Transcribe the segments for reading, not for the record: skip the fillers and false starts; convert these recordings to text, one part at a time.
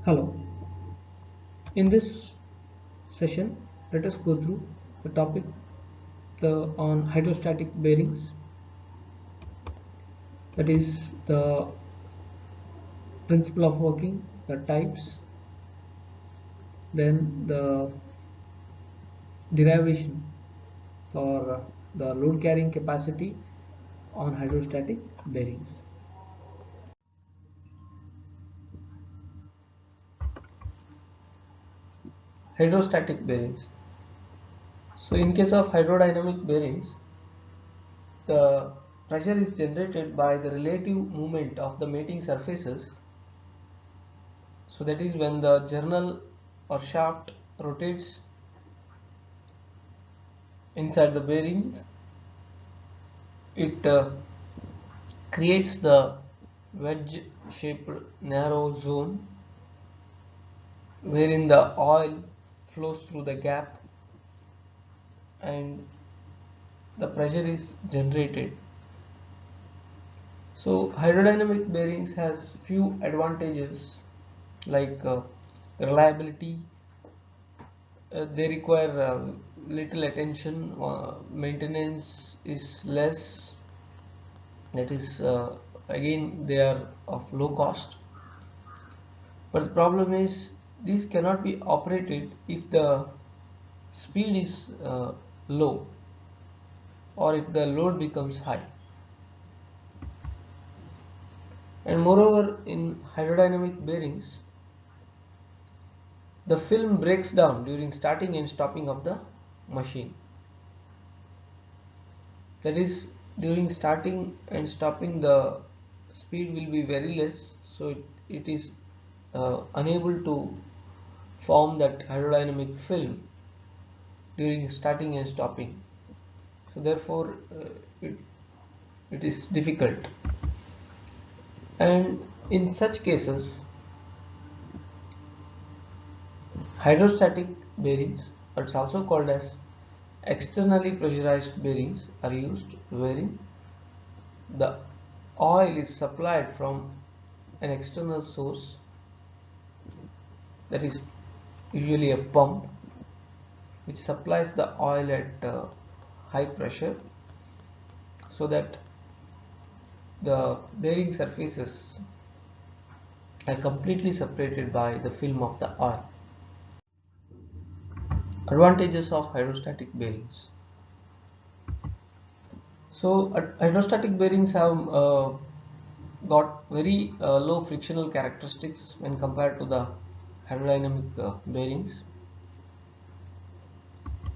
Hello. In this session, let us go through the topic on hydrostatic bearings, that is the principle of working, the types, then the derivation for the load carrying capacity on hydrostatic bearings. Hydrostatic bearings. So in case of hydrodynamic bearings, the pressure is generated by the relative movement of the mating surfaces. So that is when the journal or shaft rotates inside the bearings, it creates the wedge shaped narrow zone wherein the oil flows through the gap and the pressure is generated. So hydrodynamic bearings has few advantages like reliability. They require little attention, maintenance is less, that is again they are of low cost. But the problem is these cannot be operated if the speed is low or if the load becomes high. And moreover, in hydrodynamic bearings, the film breaks down during starting and stopping of the machine. That is, during starting and stopping the speed will be very less, so it is unable to form that hydrodynamic film during starting and stopping. So therefore it is difficult, and in such cases hydrostatic bearings, it's also called as externally pressurized bearings, are used, wherein the oil is supplied from an external source, that is usually a pump, which supplies the oil at high pressure so that the bearing surfaces are completely separated by the film of the oil. Advantages of hydrostatic bearings. So hydrostatic bearings have got very low frictional characteristics when compared to the hydrodynamic bearings.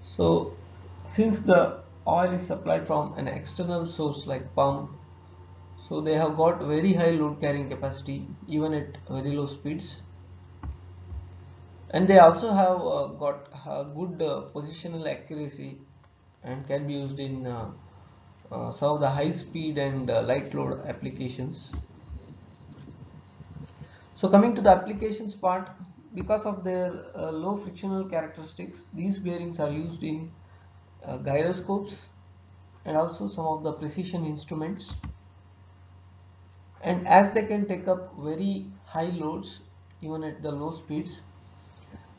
So since the oil is supplied from an external source like pump, so they have got very high load carrying capacity even at very low speeds, and they also have got good positional accuracy and can be used in some of the high speed and light load applications. So coming to the applications part, because of their low frictional characteristics, these bearings are used in gyroscopes and also some of the precision instruments, and as they can take up very high loads even at the low speeds,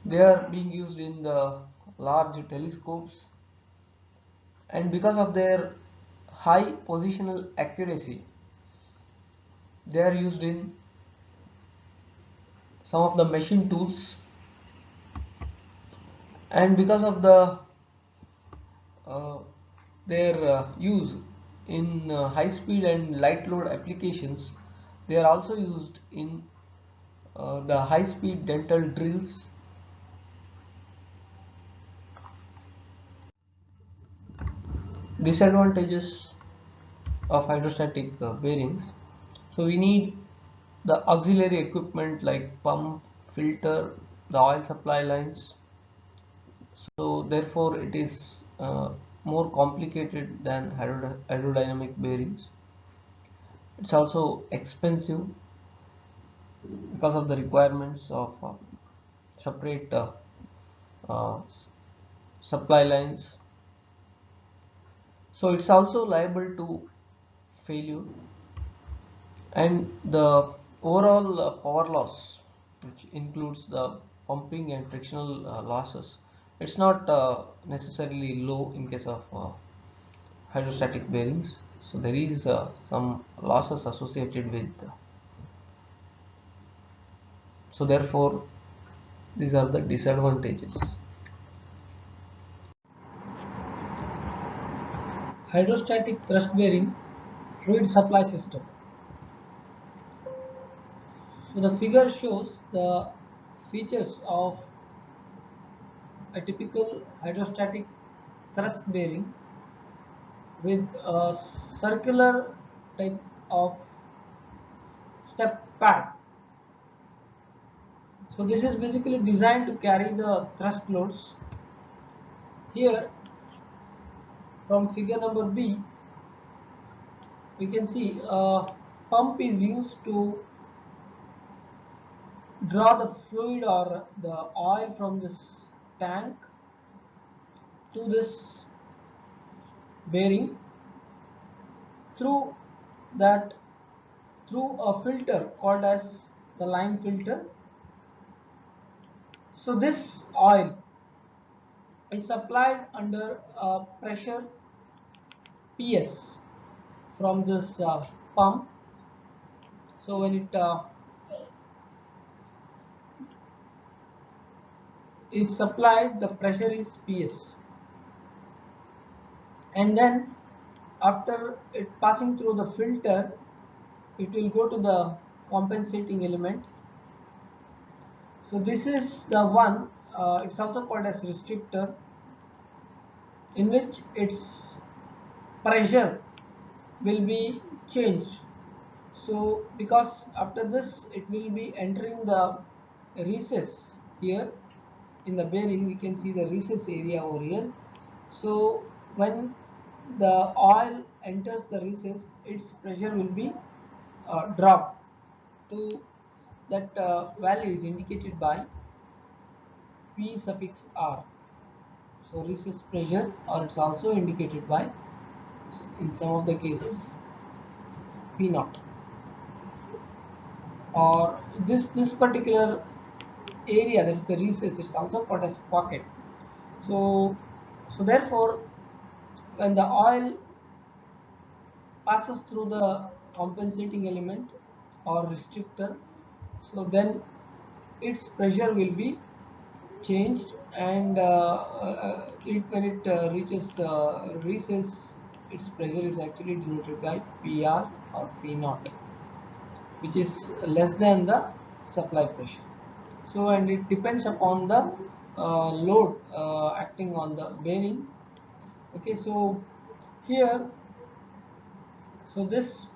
they are being used in the large telescopes, and because of their high positional accuracy, they are used in some of the machine tools, and because of the their use in high speed and light load applications, they are also used in the high speed dental drills. Disadvantages of hydrostatic bearings. So we need the auxiliary equipment like pump, filter, the oil supply lines. So therefore it is more complicated than hydrodynamic bearings. It's also expensive, because of the requirements of separate uh, supply lines. So it's also liable to failure, and the overall power loss, which includes the pumping and frictional losses, it's not necessarily low in case of hydrostatic bearings. So there is some losses associated with, so therefore these are the disadvantages. Hydrostatic thrust bearing fluid supply system. So the figure shows the features of a typical hydrostatic thrust bearing with a circular type of step pad. So this is basically designed to carry the thrust loads. Here from figure number B, we can see a pump is used to draw the fluid or the oil from this tank to this bearing through that through a filter called as the line filter. So this oil is supplied under pressure PS from this pump. So when it is supplied, the pressure is PS, and then after it passing through the filter, it will go to the compensating element. So this is the one, it's also called as restrictor, in which its pressure will be changed. So because after this it will be entering the recess here in the bearing, we can see the recess area over here. So when the oil enters the recess, its pressure will be dropped to that value is indicated by P suffix R. So recess pressure, or it's also indicated by, in some of the cases, P naught. Or this particular area, that's the recess, it's also called as pocket. So therefore when the oil passes through the compensating element or restrictor, so then its pressure will be changed, and when it reaches the recess, its pressure is actually denoted by PR or P naught, which is less than the supply pressure. So and it depends upon the load acting on the bearing. Okay, so here, so this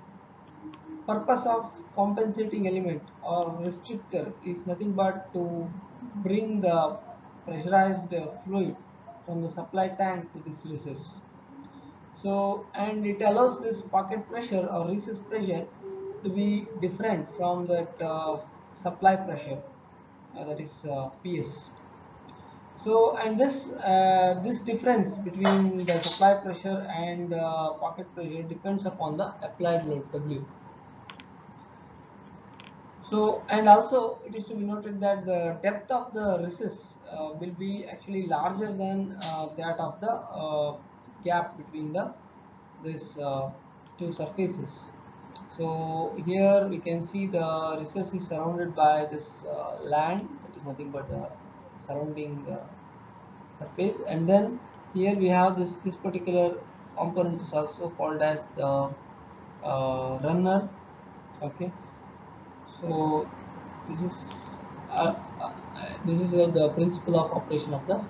purpose of compensating element or restrictor is nothing but to bring the pressurized fluid from the supply tank to this recess. So and it allows this pocket pressure or recess pressure to be different from that supply pressure, that is PS. So and this difference between the supply pressure and pocket pressure depends upon the applied load W. So and also it is to be noted that the depth of the recess will be actually larger than that of the gap between the this two surfaces. So here we can see the recess is surrounded by this land, that is nothing but the surrounding surface, and then here we have this particular component is also called as the runner. Okay, so this is uh, uh, the principle of operation of the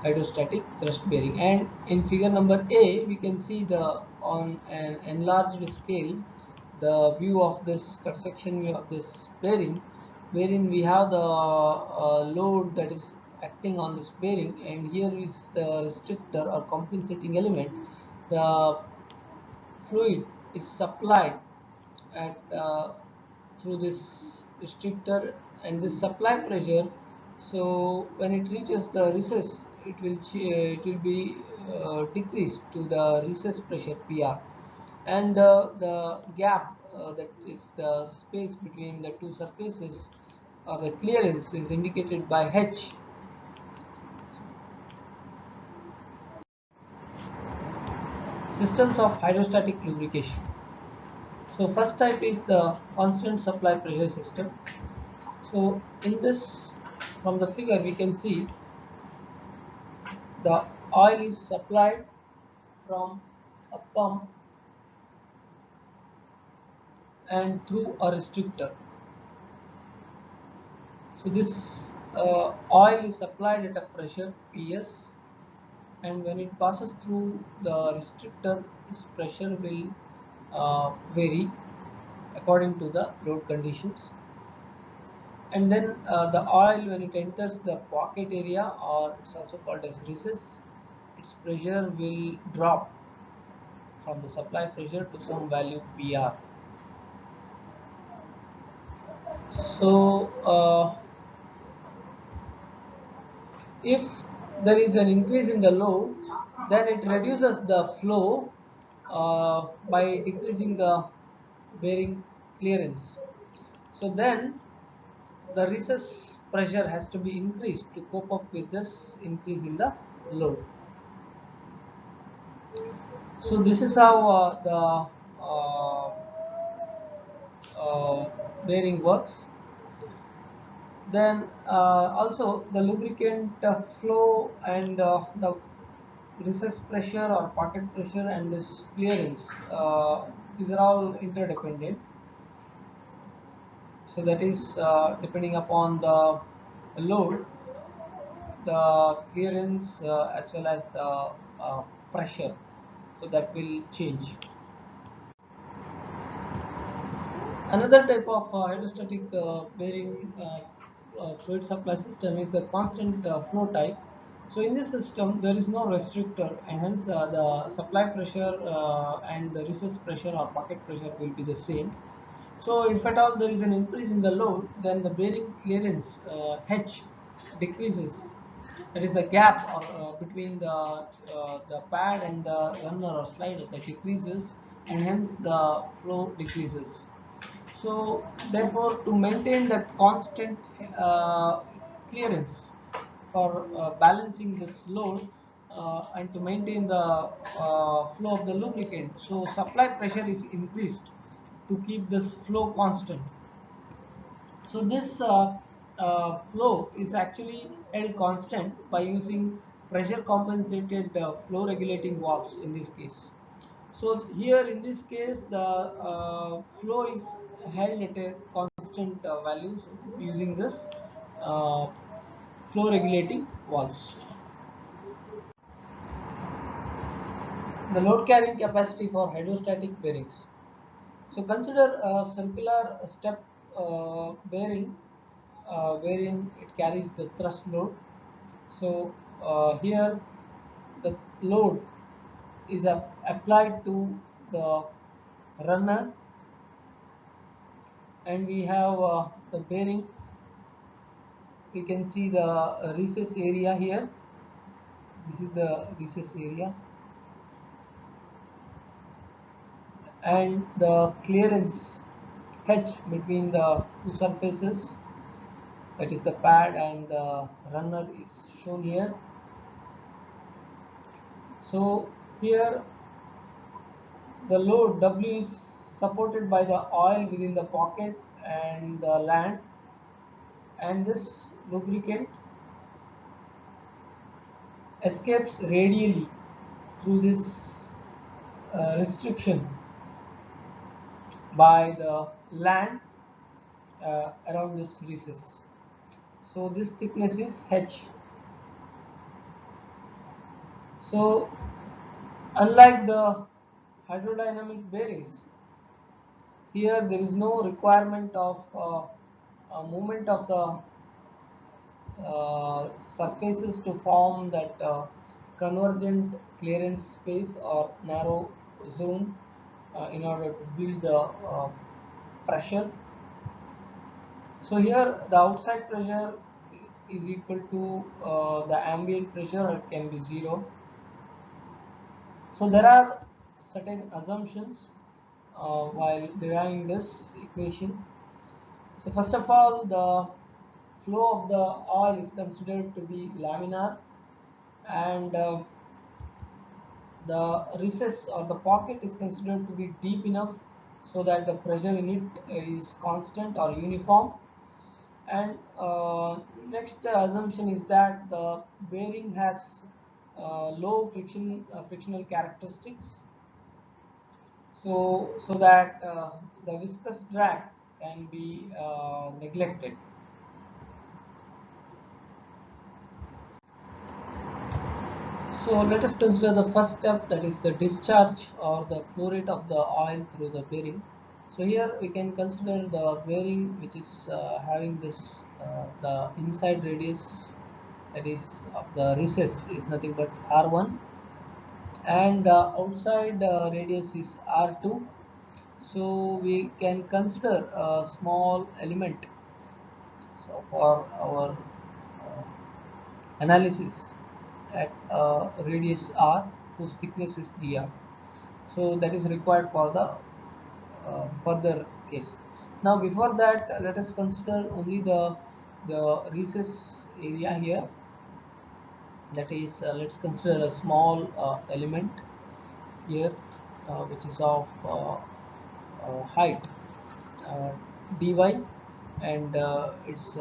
hydrostatic thrust bearing. And in figure number A, we can see the on an enlarged scale the view of this cut section view of this bearing, wherein we have the load that is acting on this bearing, and here is the restrictor or compensating element. The fluid is supplied at through this restrictor and this supply pressure. So when it reaches the recess, it will be decreased to the recess pressure PR, and the gap, that is the space between the two surfaces, or the clearance, is indicated by H. Systems of hydrostatic lubrication. So first type is the constant supply pressure system. So in this, from the figure we can see the oil is supplied from a pump and through a restrictor. So this oil is supplied at a pressure Ps, and when it passes through the restrictor, its pressure will vary according to the load conditions. And then the oil, when it enters the pocket area, or it's also called as recess, its pressure will drop from the supply pressure to some value PR. So if there is an increase in the load, then it reduces the flow by decreasing the bearing clearance. So then the recess pressure has to be increased to cope up with this increase in the load. So this is how the bearing works. Then also the lubricant flow and the recess pressure or pocket pressure and this clearance, these are all interdependent. So that is depending upon the load, the clearance, as well as the pressure, so that will change. Another type of hydrostatic bearing fluid supply system is the constant flow type. So in this system, there is no restrictor, and hence the supply pressure and the recess pressure or pocket pressure will be the same. So if at all there is an increase in the load, then the bearing clearance H decreases. That is the gap, or between the pad and the runner or slider, that decreases, and hence the flow decreases. So therefore, to maintain that constant clearance for balancing this load, and to maintain the flow of the lubricant, so supply pressure is increased to keep this flow constant. So this flow is actually held constant by using pressure compensated flow regulating valves in this case. So here in this case, the flow is held at a constant value, so using this uh, flow regulating valves. The load carrying capacity for hydrostatic bearings. So consider a circular step bearing, wherein it carries the thrust load. So here the load is applied to the runner, and we have the bearing. We can see the recess area here. This is the recess area, and the clearance H between the two surfaces, that is the pad and the runner, is shown here. So here the load W is supported by the oil within the pocket and the land, and this lubricant escapes radially through this restriction by the land around this recess. So this thickness is H. So unlike the hydrodynamic bearings, here there is no requirement of movement of the surfaces to form that convergent clearance space or narrow zone in order to build the pressure. So here the outside pressure is equal to the ambient pressure, or it can be zero. So there are certain assumptions while deriving this equation. So first of all, the flow of the oil is considered to be laminar, and the recess or the pocket is considered to be deep enough so that the pressure in it is constant or uniform. And next assumption is that the bearing has low frictional characteristics, so that the viscous drag can be neglected. So let us consider the first step, that is the discharge or the flow rate of the oil through the bearing. So here we can consider the bearing which is having this the inside radius, that is of the recess, is nothing but R1, and the outside radius is R2. So we can consider a small element, so for our uh, analysis, at radius R whose thickness is dr. So that is required for the further case. Now before that, let us consider only the recess area here. That is, let's consider a small element here, which is of height uh, dy, and its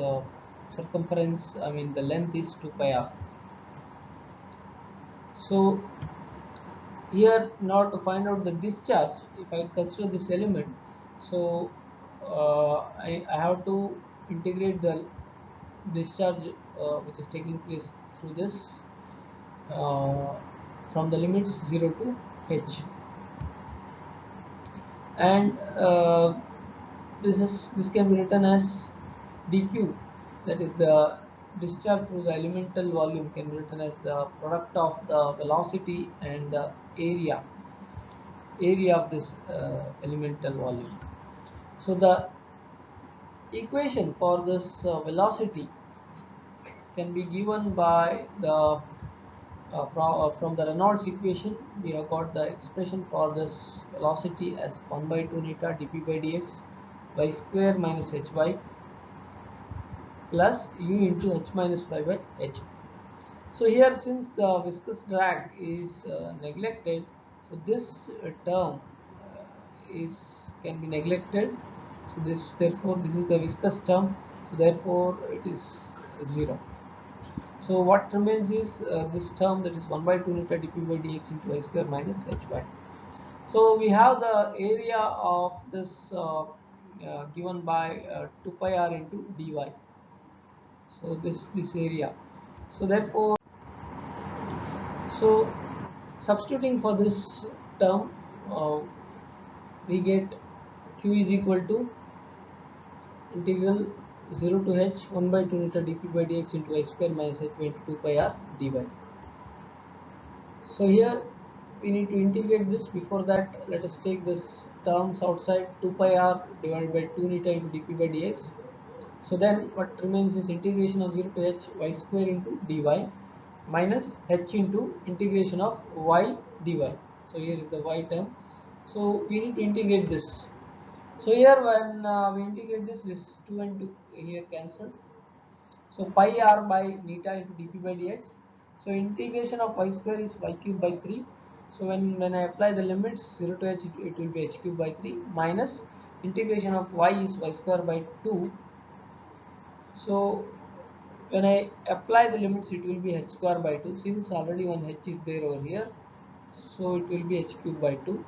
circumference, I mean the length, is 2 pi r. So here, in order to find out the discharge, if I consider this element, so I have to integrate the discharge which is taking place through this uh, from the limits 0 to h, and this can be written as dq, that is the discharge through the elemental volume can be written as the product of the velocity and the area of this elemental volume. So the equation for this velocity can be given by the from the Reynolds equation. We have got the expression for this velocity as 1 by 2 neta dp by dx y square minus hy plus u into h minus y by h. So here, since the viscous drag is neglected, so this term is can be neglected. So this, therefore this is the viscous term. So therefore it is 0. So what remains is this term, that is 1 by 2 neta dp by dx into y square minus hy. So we have the area of this given by 2 pi r into dy. So this area. So therefore, so substituting for this term, we get q is equal to integral 0 to h 1 by 2 neta dp by dx into y square minus h into 2 pi r dy. So here we need to integrate this. Before that, let us take this terms outside, 2 pi r divided by 2 neta into dp by dx. So then what remains is integration of 0 to h y square into dy minus h into integration of y dy. So here is the y term. So we need to integrate this. So here when we integrate this, this 2 and 2 here cancels. So pi r by neta into dp by dx. So integration of y square is y cube by 3. So when I apply the limits 0 to h, it will be h cube by 3 minus integration of y is y square by 2. So when I apply the limits, it will be h square by 2, since already one h is there over here. So it will be h cube by 2.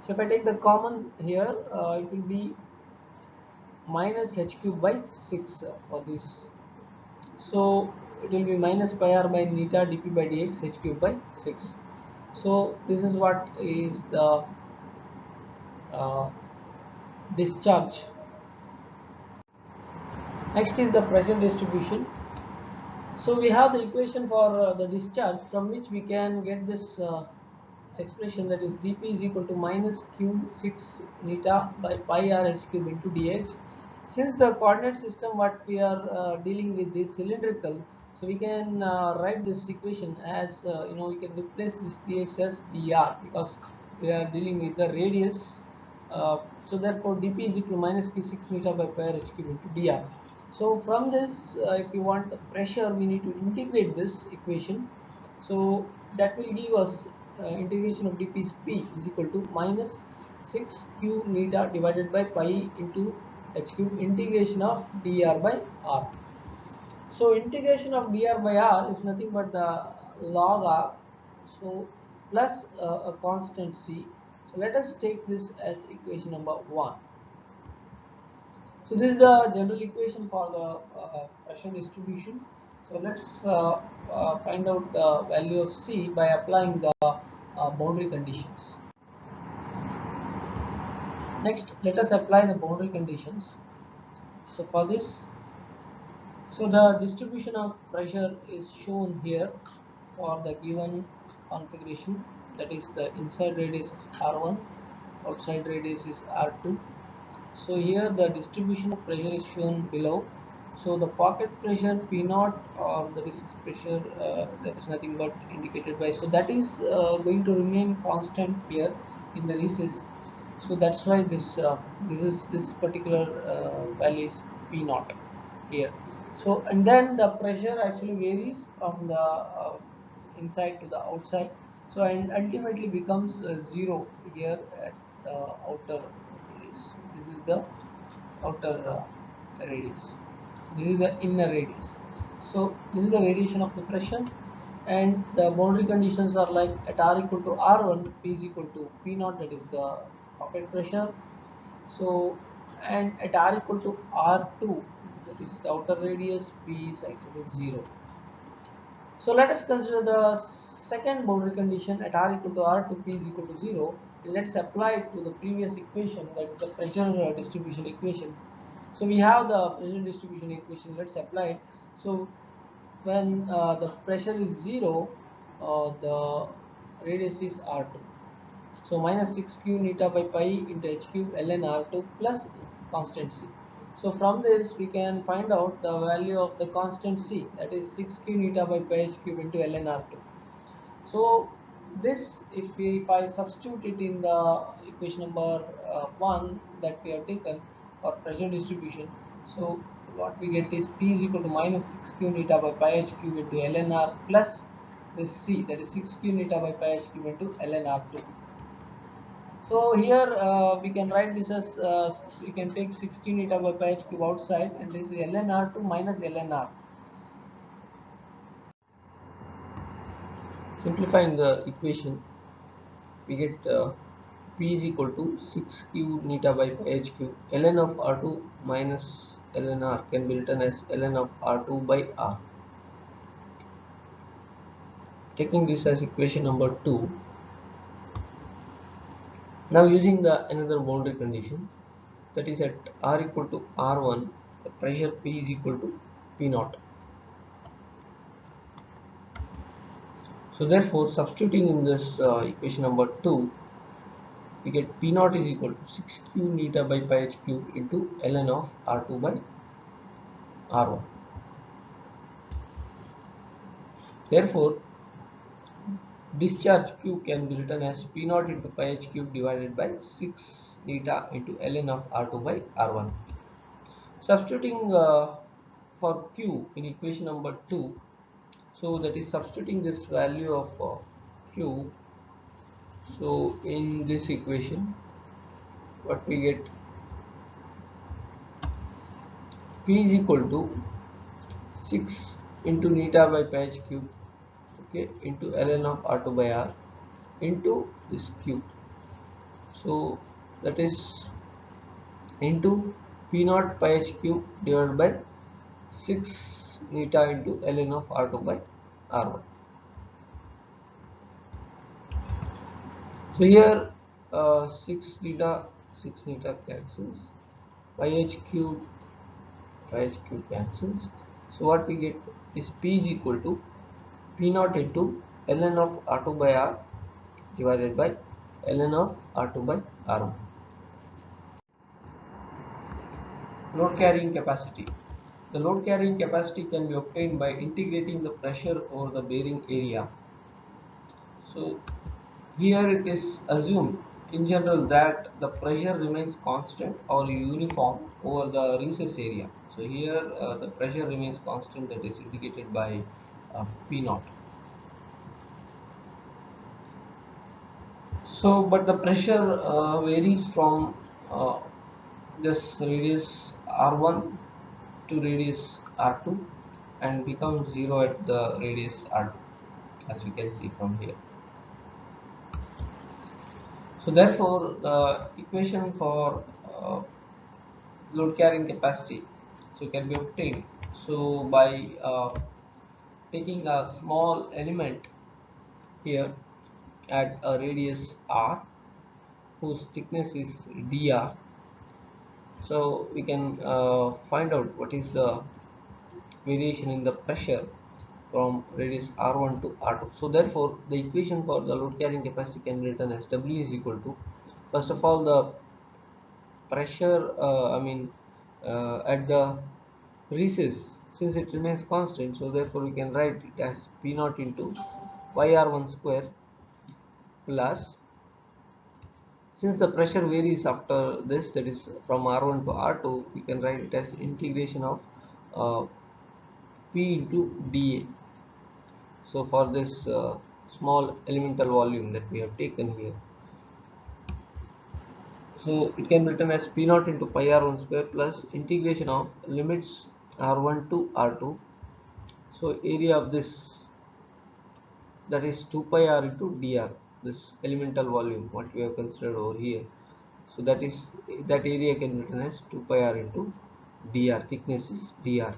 So if I take the common here, it will be minus h cube by 6 for this. So it will be minus pi r by neta dp by dx h cube by 6. So this is what is the uh, discharge. Next is the pressure distribution. So we have the equation for the discharge, from which we can get this expression, that is dp is equal to minus q 6 neta by pi r h cube into dx, Since the coordinate system what we are dealing with is cylindrical, so we can write this equation as we can replace this dx as dr, because we are dealing with the radius. So therefore dp is equal to minus q 6 meter by pi r h cube into dr. So from this, if you want the pressure, we need to integrate this equation. So that will give us integration of dp is p is equal to minus 6 q meter divided by pi into h cube integration of dr by r. So integration of dr by r is nothing but the log r, so plus a constant c. So let us take this as equation number 1. So this is the general equation for the pressure distribution. So let's find out the value of C by applying the boundary conditions. Next, let us apply the boundary conditions. So for this, so the distribution of pressure is shown here for the given configuration. That is, the inside radius is R1, outside radius is R2. So here the distribution of pressure is shown below. So the pocket pressure P naught, or the recess pressure, that is nothing but indicated by, so that is going to remain constant here in the recess. So that's why this particular value is P naught here. So and then the pressure actually varies from the inside to the outside. So and ultimately becomes 0 here at the outer radius. This is the outer radius. This is the inner radius. So this is the variation of the pressure, and the boundary conditions are like at r equal to r1, p is equal to p naught, that is the pocket pressure. So and at r equal to r2, that is the outer radius, p is actually 0. So let us consider the second boundary condition at r equal to r2, p is equal to 0. Let's apply it to the previous equation, that is the pressure distribution equation. So we have the pressure distribution equation, let's apply it. So when the pressure is 0, the radius is r2. So minus 6 q neta by pi into h cube ln r2 plus constant c. So from this we can find out the value of the constant c, that is 6 q neta by pi h cube into ln r2. So this, if I substitute it in the equation number 1 that we have taken for pressure distribution, so what we get is P is equal to minus 6 q neta by pi h cube into ln r plus this C, that is 6 q neta by pi h cube into ln r2. So here we can write this as we can take 6 q neta by pi h cube outside, and this is ln r2 minus ln r. Simplifying the equation, we get P is equal to 6 q neta by pi h cube. Ln of R2 minus ln R can be written as ln of R2 by R. Taking this as equation number 2. Now using the another boundary condition, that is at R equal to R1, the pressure P is equal to P naught. So therefore substituting in this equation number 2, we get P naught is equal to 6 q neta by pi h cube into ln of R2 by R1. Therefore discharge Q can be written as P naught into pi h cube divided by 6 neta into ln of R2 by R1. Substituting for Q in equation number 2, so that is substituting this value of Q. So in this equation, what we get, P is equal to 6 into neta by pi h cube, okay, into ln of R2 by R into this Q. So that is into P naught pi h cube divided by 6 neta into ln of R2 by R1. So here 6 neta cancels, pi h cube cancels. So what we get is P is equal to P naught into ln of R2 by R divided by ln of R2 by R1. Load carrying capacity. The load carrying capacity can be obtained by integrating the pressure over the bearing area. So here it is assumed in general that the pressure remains constant or uniform over the recess area. So here the pressure remains constant, that is indicated by P naught. So but the pressure varies from this radius R1 to radius R2 and becomes 0 at the radius R2, as we can see from here. So therefore the equation for load carrying capacity so can be obtained so by taking a small element here at a radius r whose thickness is dr. So we can find out what is the variation in the pressure from radius r1 to r2. So therefore the equation for the load carrying capacity can be written as W is equal to, first of all, the pressure at the recess, since it remains constant, so therefore we can write it as P naught into pi r1 square plus, since the pressure varies after this, that is from r1 to r2, we can write it as integration of uh, P into dA. So for this small elemental volume that we have taken here, so it can be written as P naught into pi r1 square plus integration of limits r1 to r2. So area of this, that is 2 pi r into dr, this elemental volume what we have considered over here. So that area can be written as 2 pi r into dr, thickness is dr.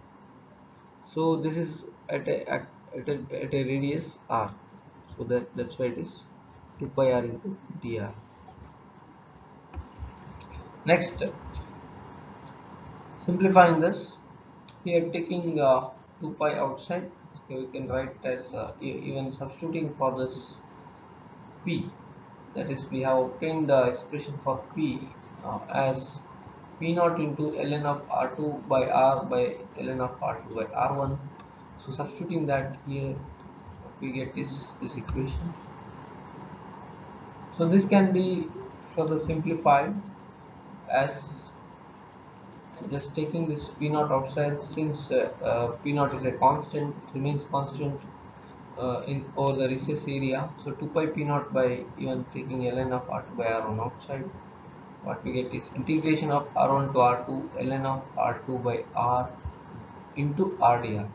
So this is at a radius r, so that's why it is 2 pi r into dr. Next, simplifying this, here taking 2 pi outside, okay, we can write it as even substituting for this p, that is we have obtained the expression for p as p naught into ln of r2 by r by ln of r2 by r1. So substituting that here, what we get is this equation. So this can be further simplified as just taking this p naught outside, since p naught is a constant, it remains constant in over the recess area. So 2 pi p naught by even taking ln of r2 by r1 outside, what we get is integration of r1 to r2 ln of r2 by r into rdr.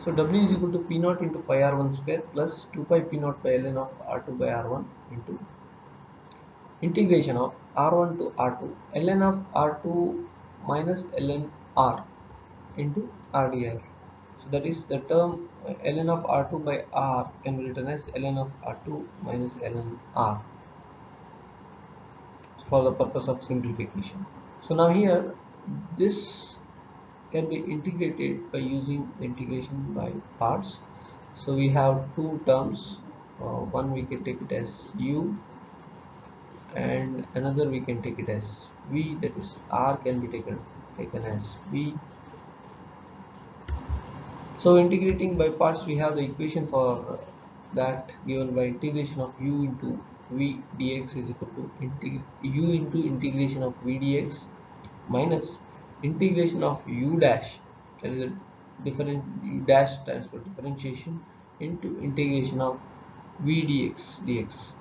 So W is equal to P naught into pi r1 square plus 2 pi P naught by ln of r2 by r1 into integration of r1 to r2 ln of r2 minus ln r into rdr. So that is the term ln of r2 by r can be written as ln of r2 minus ln r for the purpose of simplification. So now here this can be integrated by using the integration by parts. So we have two terms, one we can take it as u and another we can take it as v, that is r can be taken as v. So integrating by parts, we have the equation for that given by integration of u into v dx is equal to u into integration of v dx minus integration of u dash, that is a different u dash stands for differentiation, into integration of v dx.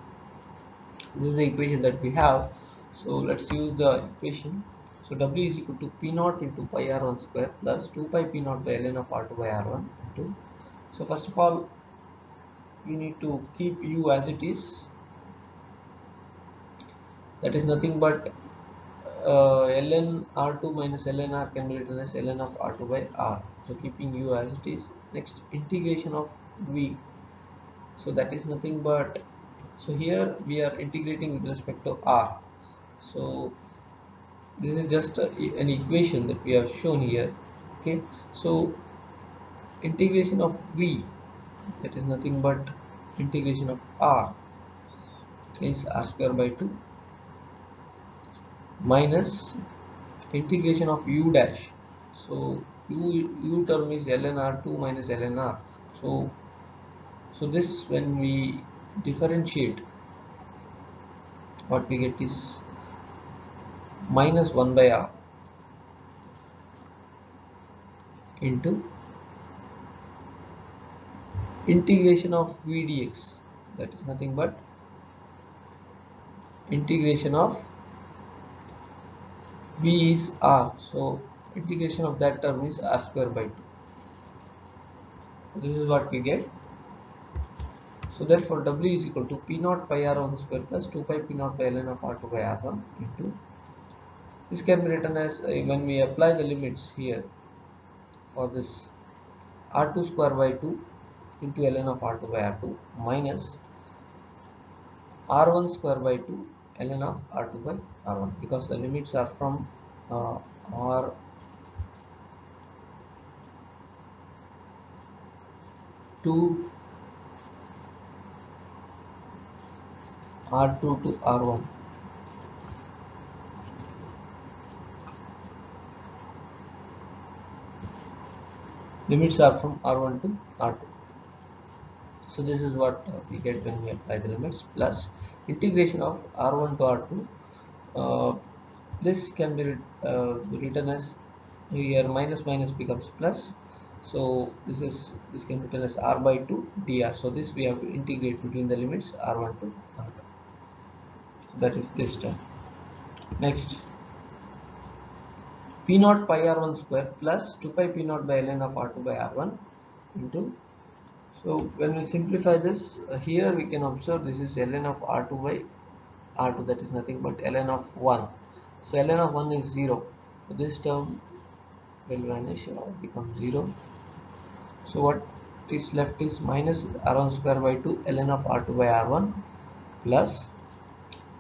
This is the equation that we have. So let's use the equation. So W is equal to P naught into pi r1 square plus 2 pi P naught by ln of r2 by r1 into. So first of all, we need to keep u as it is, that is nothing but ln r2 minus ln r can be written as ln of r2 by r. So keeping u as it is. Next, integration of v, so that is nothing but, so here we are integrating with respect to r. So this is just an equation that we have shown here. Okay, so integration of V, that is nothing but integration of R, is R square by 2 minus integration of U dash. So U term is ln R2 minus ln R. So this, when we differentiate, what we get is minus 1 by R into integration of V dx, that is nothing but integration of V is R, so integration of that term is R square by 2. So this is what we get. So therefore W is equal to P naught pi R1 square plus 2 pi P naught by ln of R2 by R1 into, this can be written as, when we apply the limits here for this, R2 square by 2 into ln of R2 by R2 minus R1 square by 2 ln of R2 by R1, because the limits are from R2 to R1. Limits are from R1 to R2. So this is what we get when we apply the limits, plus integration of R1 to R2. This can be written as, here minus minus becomes plus, so this can be written as R by 2 dr. So this we have to integrate between the limits R1 to R2. So that is this term. Next, P naught pi R1 square plus 2 pi P naught by ln of R2 by R1 into, so when we simplify this, here we can observe this is ln of R2 by R2, that is nothing but ln of 1. So ln of 1 is 0. So this term will vanish or become 0. So what is left is minus R1 square by 2 ln of R2 by R1 plus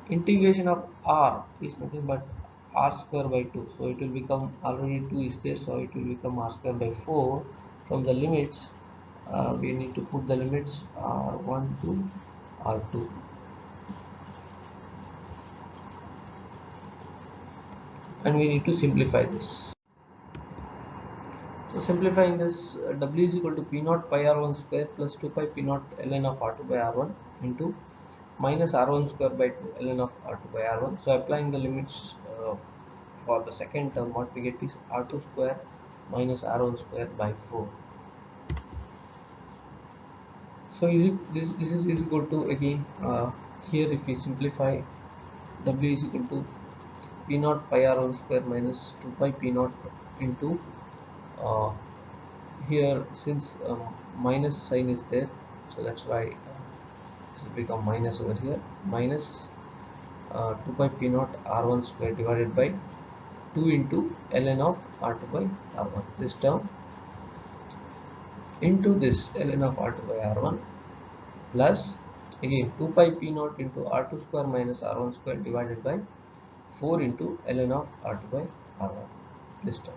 integration of R is nothing but R square by 2. So it will become, already 2 is there, so it will become R square by 4. From the limits, we need to put the limits R1 to R2. And we need to simplify this. So simplifying this, W is equal to P naught pi R1 square plus 2 pi P naught ln of R2 by R1 into minus R1 square by 2 ln of R2 by R1. So applying the limits for the second term, what we get is R2 square minus R1 square by 4. So is it, this is equal to, again here if we simplify, W is equal to P naught pi R1 square minus 2 pi P naught into, here since minus sign is there, so that's why this will become minus over here, minus 2 pi P naught R1 square divided by 2 into ln of R2 by R1, this term into this ln of R2 by R1 plus again 2 pi P naught into R2 square minus R1 square divided by 4 into ln of R2 by R1, this term.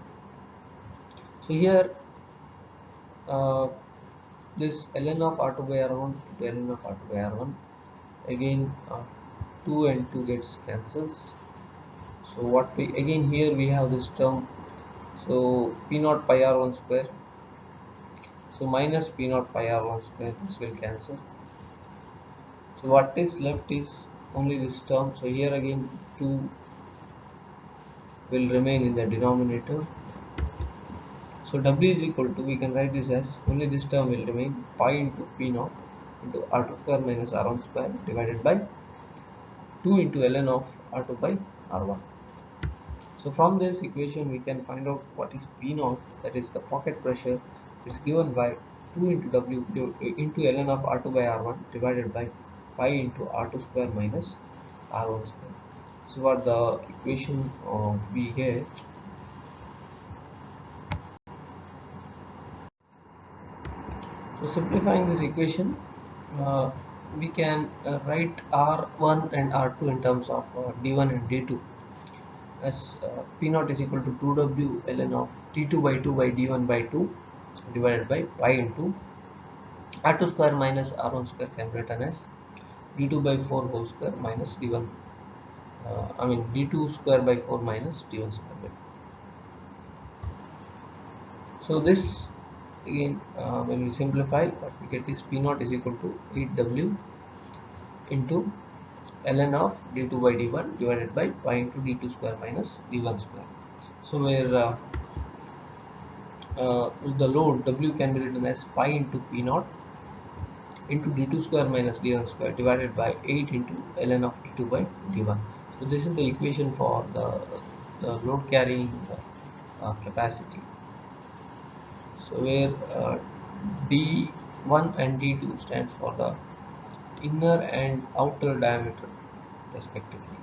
So here this ln of R2 by R1 into ln of R2 by R1, again 2 and 2 gets cancels. So what we, again here we have this term, so P naught pi R1 square, so minus P naught pi R1 square, this will cancel. So what is left is only this term, so here again 2 will remain in the denominator. So W is equal to, we can write this as, only this term will remain, pi into P naught into R2 square minus R1 square divided by 2 into ln of R2 by R1. So from this equation we can find out what is P naught, that is the pocket pressure. It's given by 2 into W into ln of R2 by R1 divided by pi into R2 square minus R1 square. So what the equation we get. So simplifying this equation, we can write R1 and R2 in terms of D1 and D2 as P naught is equal to 2W ln of T2 by 2 by D1 by 2 divided by pi into r2 square minus r1 square can be written as d2 by 4 whole square minus d1 d2 square by 4 minus d1 square by 4. So this again, when we simplify, what we get is P naught is equal to 8W into ln of d2 by d1 divided by pi into d2 square minus d1 square. So where the load W can be written as pi into P naught into d2 square minus d1 square divided by 8 into ln of d2 by d1. So this is the equation for the load carrying capacity. So where d1 and d2 stands for the inner and outer diameter respectively.